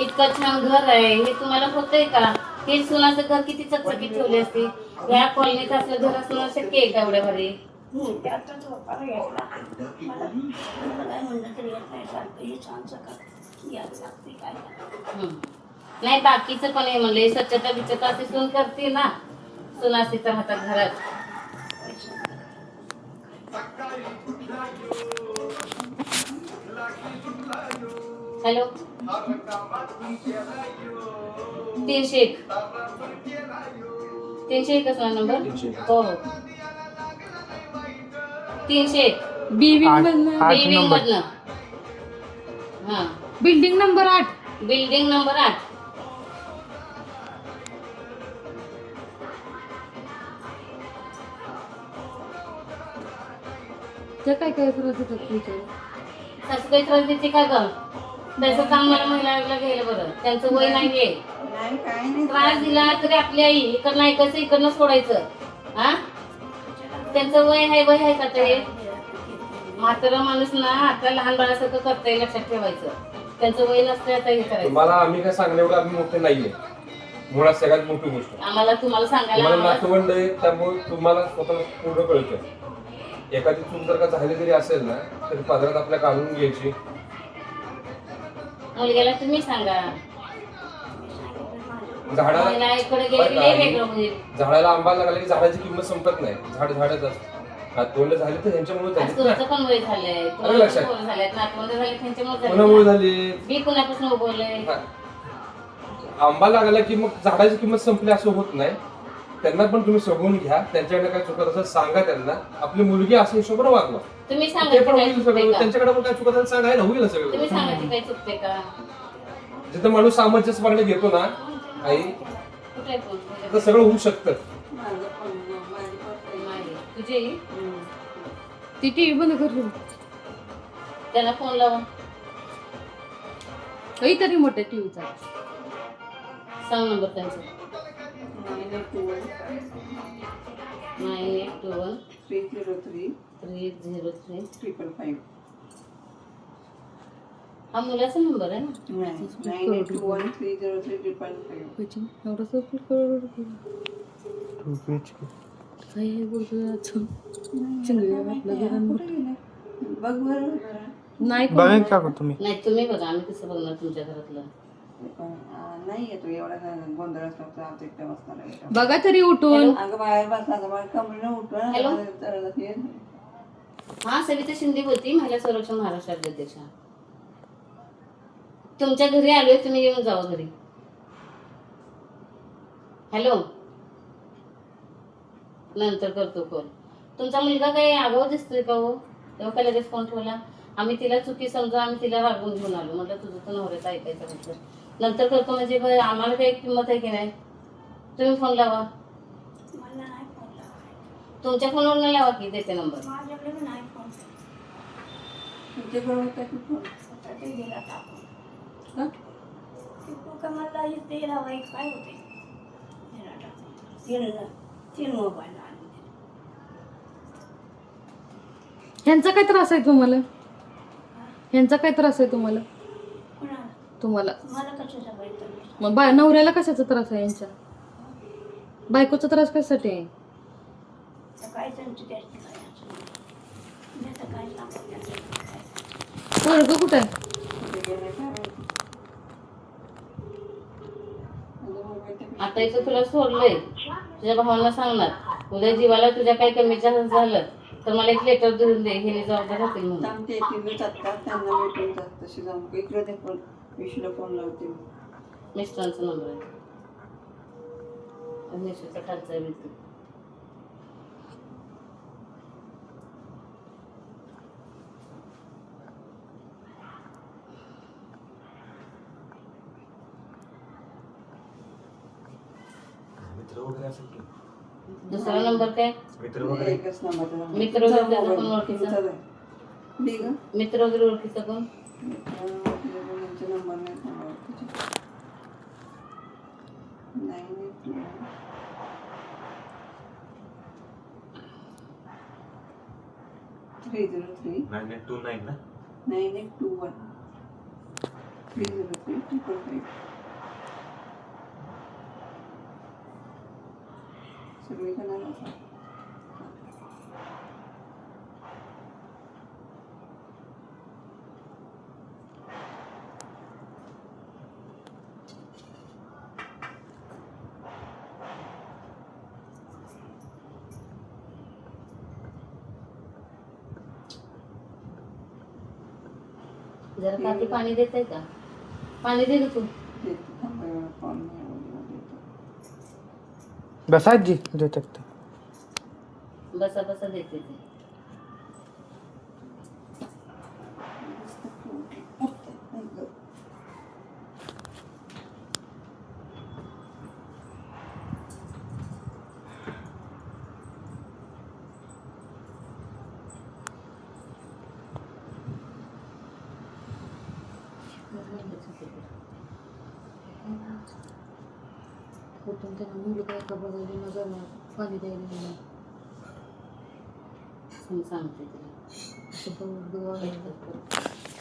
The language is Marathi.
इतकं छान घर आहे हे तुम्हाला होतंय का? हे सुनाचं घर किती चकचकीत ठेवले असते. ह्या कॉलनीत असलं घर असणं शक्य आहे का एवढ्या भारी? त्यातच होता घ्यायला मला काय म्हणलं तरी येत नाही सारखं हे छान सकाळ यायला लागते काय नाही बाकीचं पण आहे म्हणले स्वच्छता बिच्छता अशी सून करते ना. सून असते तर हातात घरात. हॅलो 301 301 कसला नंबर? हो हो 301 बिल्डिंग मधनं. हा बिल्डिंग नंबर 8. Building number 8. त्या काय काय करत होतात तुमच्या? तसं काही त्रास देते का ग? त्याचं काम मला महिला घ्यायला बरं. त्यांचं वय नाहीये. नाही काय नाही त्रास दिला तरी आपली आई इकडनं ऐकायचं इकडनं सोडायचं. हा त्यांचं वय आहे का ते? म्हातारा माणूस ना आता लहान बाळासारखं करताय लक्षात ठेवायचं. त्यांचं वय नसतं आता हे करायचं. मला आम्ही काय सांगण्यावर आम्ही मोठे नाहीये. मुळात सगळ्यात मोठी गोष्ट आम्हाला तुम्हाला सांगायला तुम्हाला नातवंड आहे त्यामुळे तुम्हाला स्वतःला पूर्ण कळतं. एखादी चूक जर का झाली जरी असेल ना तरी पदरात आपल्या काढून घ्यायची. मुलग्याला तुम्ही सांगा. झाडाला इकडे गेले की लय वेगळं होईल. झाडाला आंबा लागला की झाडाची किंमत संपत नाही. झाड झाडच असतं. तोंड झाली तर ह्यांच्यामुळे झाली ना. तुमचं पण वय झालंय. आलं लक्षात? पोरं झालेत, नातवंड झाले त्यांच्यामुळे कोणामुळे झाले. झाली? मी कुणापासून उभवलंय? आंबा लागला की मग झाडाची किंमत संपली असं होत नाही. त्यांना पण तुम्ही सगळून घ्या. त्यांच्याकडे काय चुकत असेल सांगा त्यांना. आपली मुलगी असं हिशोबाने वागवा. तुम्ही ते सांगायचं पण काय होईल चुकते सगळं. का? त्यांच्याकडे पण काय चुकत असेल सांगायला होईल ना तुम्ही सगळं. सांगायचं काय चुकते का? जिथं माणूस सामंजस्यपणे घेतो ना आई कुठे फोन? तर सगळं होऊ शकतं. तुझी ती टीव्ही बंद कर. त्याला फोन लावा. काही तरी मोठ्या टीव्हीचा. सांग नंबर त्यांचा. 9821 303 303 555. हा मुलाचा नंबर आहे ना. 9821 303 555. एवढं सगळं करोड काय बोलतो चिंगळी आपल्या घरांमध्ये बघ बरं नाही बघा का तुम्ही? नाही तुम्ही बघा आम्ही कसं बघणार तुमच्या घरातलं. नाही येतो एवढा गोंधळ असतो आमच्या एकट्या बसणार. बघा तरी उठून. अगं बाहेर बसला मला कमरेनं उठून हॅलो? हा सविता शिंदे बोलती महिला संरक्षण महाराष्ट्र अध्यक्ष. तुमच्या घरी आलोय तुम्ही येऊन जावा घरी. हॅलो नंतर करतो कॉल. तुमचा मुलगा काही आगाऊ दिसतोय का हो? तेव्हा काय लगेच फोन ठेवला? आम्ही तिला चुकी समजा आम्ही तिला रागवून घेऊन आलो. म्हटलं तुझं तर नवऱ्याचं ऐकायचं म्हटलं. नंतर करतो म्हणजे आम्हाला काही किंमत आहे की नाही? तुम्ही फोन लावा. तुमच्या फोनवर नाही लावा की देते नंबर. ह्यांचा काय त्रास आहे तुम्हाला? ह्यांचा काय त्रास आहे तुम्हाला? तुम्हाला मग नवऱ्याला कशाचा त्रास आहे यांच्या? बायकोचा त्रास कशासाठी आहे? वर्ग कुठे आहे? आता इथं तुला सोडलंय तुझ्या भावाला सांगणार उद्या जीवाला तुझ्या काही कमी जास्त झालं तर मला एक लेटर देऊन दे. हे जबाबदार राहतील म्हणून. त्यांना भेटून जात तशी जाऊन इकडे ते पण विषयला फोन लावते. मिस्टरांचा नंबर आहे. मिस्टरचा खालचा आहे. दुसरा नंबर काय? एकच नंबर मित्र वगैरे त्याचा कोण ओळखीचा? मित्र वगैरे ओळखीचा कोण? नंबर नाही 303 9829 ना 9821 जरा काठी पाणी देते का? पाणी दे ग तू. बस आजी देतात ते. बसा बसा देते ते. कुठून त्यांना मुलगा एका बघायला माझा पाणी द्यायला गेला. सांगते तिला. असं बघ- बघ-